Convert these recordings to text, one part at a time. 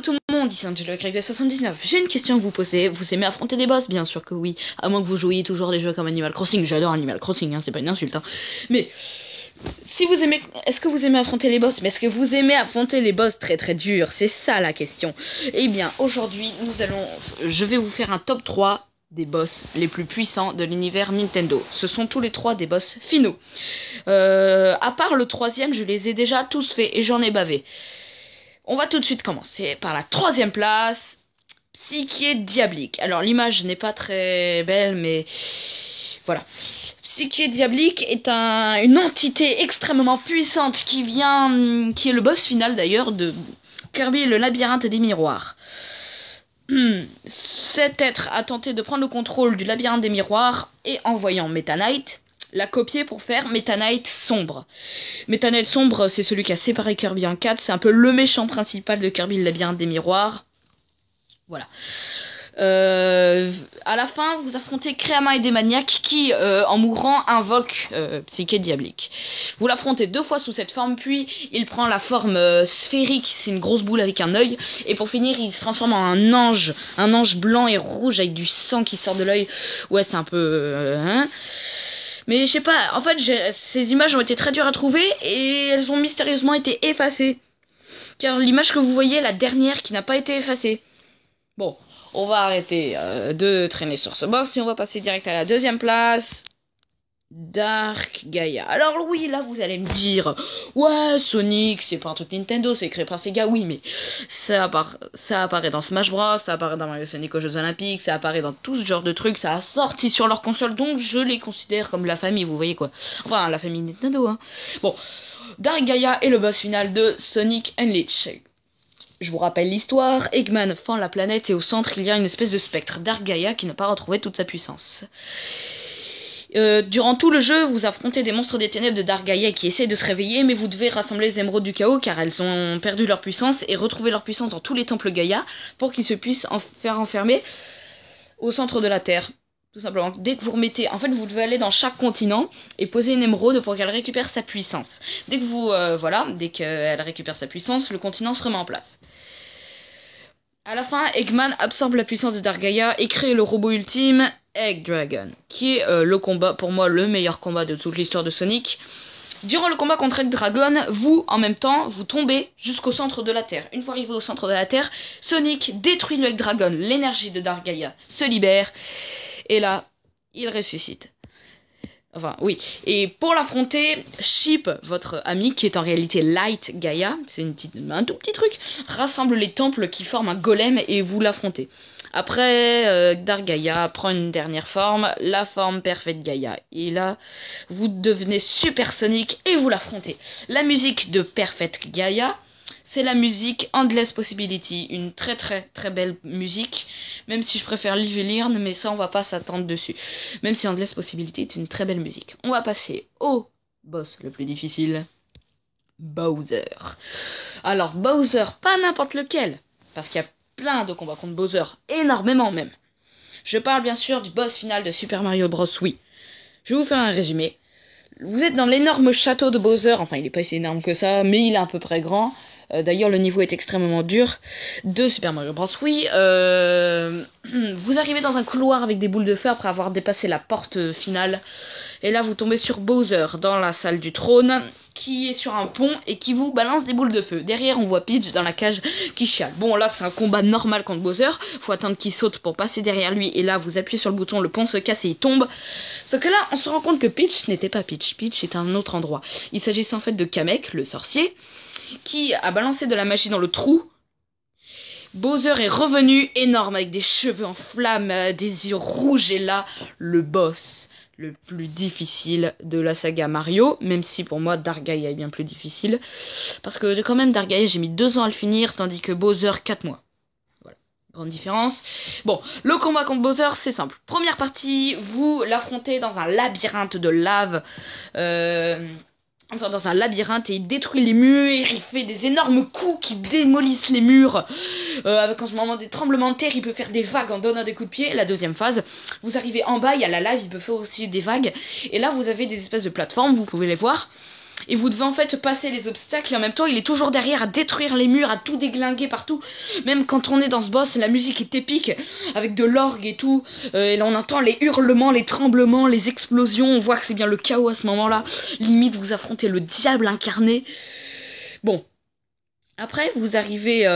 tout le monde, ici Angelo Craig 79. J'ai une question à vous poser. Vous aimez affronter des boss? Bien sûr que oui. À moins que vous jouiez toujours des jeux comme Animal Crossing. J'adore Animal Crossing, hein, c'est pas une insulte. Hein. Mais si vous aimez, est-ce que vous aimez affronter les boss? Mais est-ce que vous aimez affronter les boss très très durs? C'est ça la question. Eh bien, aujourd'hui, je vais vous faire un top 3 des boss les plus puissants de l'univers Nintendo. Ce sont tous les 3 des boss finaux. À part le 3e, je les ai déjà tous faits et j'en ai bavé. On va tout de suite commencer par la 3e place, Psyché Diablique. Alors l'image n'est pas très belle, mais voilà. Psyché Diablique est une entité extrêmement puissante qui est le boss final d'ailleurs de Kirby et le labyrinthe des miroirs. Cet être a tenté de prendre le contrôle du labyrinthe des miroirs et en voyant Meta Knight, l'a copié pour faire Meta Knight Sombre. Meta Knight Sombre, c'est celui qui a séparé Kirby en 4, c'est un peu le méchant principal de Kirby le labyrinthe des miroirs. Voilà. À la fin, vous affrontez Créama et Démaniaque qui, en mourant, invoquent Psyché Diablique. Vous l'affrontez 2 fois sous cette forme, puis il prend la forme sphérique, c'est une grosse boule avec un œil, et pour finir, il se transforme en un ange blanc et rouge avec du sang qui sort de l'œil. Ouais, c'est un peu... Mais je sais pas, en fait, ces images ont été très dures à trouver, et elles ont mystérieusement été effacées. Car l'image que vous voyez est la dernière qui n'a pas été effacée. Bon... On va arrêter de traîner sur ce boss et on va passer direct à la 2e place. Dark Gaia. Alors oui, là vous allez me dire, ouais, Sonic, c'est pas un truc Nintendo, c'est créé par Sega, oui, mais ça apparaît dans Smash Bros, ça apparaît dans Mario Sonic aux Jeux Olympiques, ça apparaît dans tout ce genre de trucs, ça a sorti sur leur console, donc je les considère comme la famille, vous voyez quoi. Enfin, la famille Nintendo, hein. Bon, Dark Gaia est le boss final de Sonic Unleashed. Je vous rappelle l'histoire, Eggman fend la planète et au centre il y a une espèce de spectre, Dark Gaia, qui n'a pas retrouvé toute sa puissance. Durant tout le jeu, vous affrontez des monstres des ténèbres de Dark Gaia qui essaient de se réveiller, mais vous devez rassembler les émeraudes du chaos car elles ont perdu leur puissance et retrouver leur puissance dans tous les temples Gaia pour qu'ils se puissent faire enfermer au centre de la Terre. Tout simplement. Dès que vous remettez... En fait, vous devez aller dans chaque continent et poser une émeraude pour qu'elle récupère sa puissance. Dès que dès qu'elle récupère sa puissance, le continent se remet en place. À la fin, Eggman absorbe la puissance de Dark Gaia et crée le robot ultime, Egg Dragon, qui est le combat, pour moi, le meilleur combat de toute l'histoire de Sonic. Durant le combat contre Egg Dragon, en même temps, vous tombez jusqu'au centre de la Terre. Une fois arrivé au centre de la Terre, Sonic détruit le Egg Dragon, l'énergie de Dark Gaia se libère, et là, il ressuscite. Enfin, oui. Et pour l'affronter, Chip, votre ami, qui est en réalité Light Gaia, c'est un tout petit truc, rassemble les temples qui forment un golem et vous l'affrontez. Après, Dark Gaia prend une dernière forme, la forme Perfect Gaia. Et là, vous devenez Super Sonic et vous l'affrontez. La musique de Perfect Gaia, c'est la musique Endless Possibility, une très très très belle musique, même si je préfère Live et Learn, mais ça on va pas s'attendre dessus. Même si Endless Possibility est une très belle musique. On va passer au boss le plus difficile, Bowser. Alors Bowser, pas n'importe lequel, parce qu'il y a plein de combats contre Bowser, énormément même. Je parle bien sûr du boss final de Super Mario Bros. Oui. Je vais vous faire un résumé. Vous êtes dans l'énorme château de Bowser, enfin il est pas si énorme que ça, mais il est à peu près grand. D'ailleurs, le niveau est extrêmement dur de Super Mario Bros. Oui, vous arrivez dans un couloir avec des boules de feu après avoir dépassé la porte finale. Et là, vous tombez sur Bowser dans la salle du trône, qui est sur un pont et qui vous balance des boules de feu. Derrière, on voit Peach dans la cage qui chiale. Bon, là, c'est un combat normal contre Bowser. Faut attendre qu'il saute pour passer derrière lui. Et là, vous appuyez sur le bouton, le pont se casse et il tombe. Sauf que là, on se rend compte que Peach n'était pas Peach. Peach est à un autre endroit. Il s'agissait en fait de Kamek, le sorcier, qui a balancé de la magie dans le trou. Bowser est revenu énorme avec des cheveux en flammes, des yeux rouges et là, le boss le plus difficile de la saga Mario, même si pour moi Dark Gaia est bien plus difficile, parce que quand même Dark Gaia j'ai mis 2 ans à le finir, tandis que Bowser 4 mois. Voilà, grande différence. Bon, le combat contre Bowser c'est simple. Première partie, vous l'affrontez dans un labyrinthe de lave, dans un labyrinthe et il détruit les murs, il fait des énormes coups qui démolissent les murs. Avec en ce moment des tremblements de terre, il peut faire des vagues en donnant des coups de pied. La deuxième phase, vous arrivez en bas, il y a la lave, il peut faire aussi des vagues. Et là, vous avez des espèces de plateformes, vous pouvez les voir. Et vous devez en fait passer les obstacles et en même temps il est toujours derrière à détruire les murs, à tout déglinguer partout. Même quand on est dans ce boss, la musique est épique, avec de l'orgue et tout. Et là on entend les hurlements, les tremblements, les explosions. On voit que c'est bien le chaos à ce moment-là. Limite vous affrontez le diable incarné. Bon. Après vous arrivez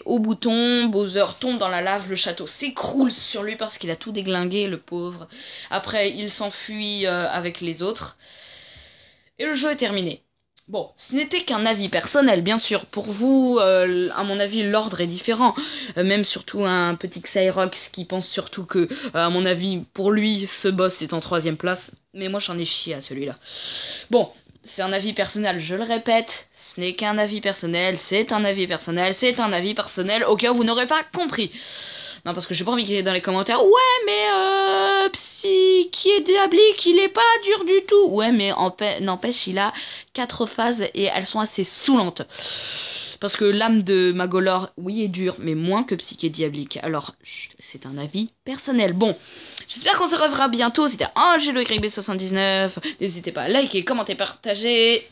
au bouton, Bowser tombe dans la lave, le château s'écroule sur lui parce qu'il a tout déglingué, le pauvre. Après il s'enfuit avec les autres. Et le jeu est terminé. Bon, ce n'était qu'un avis personnel, bien sûr. Pour vous, à mon avis, l'ordre est différent. Même surtout un petit Xyrox qui pense surtout que, à mon avis, pour lui, ce boss est en 3e place. Mais moi, j'en ai chié à celui-là. Bon, c'est un avis personnel, je le répète. Ce n'est qu'un avis personnel, c'est un avis personnel, c'est un avis personnel, au cas où vous n'aurez pas compris. Non, parce que j'ai pas envie qu'il y ait dans les commentaires. Ouais, mais Psy, qui est diablique, il est pas dur du tout. Ouais, mais n'empêche, il a 4 phases et elles sont assez saoulantes. Parce que l'âme de Magolor, oui, est dure, mais moins que Psy qui est diablique. Alors, c'est un avis personnel. Bon, j'espère qu'on se reverra bientôt. C'était Angelo YB79. N'hésitez pas à liker, commenter, partager.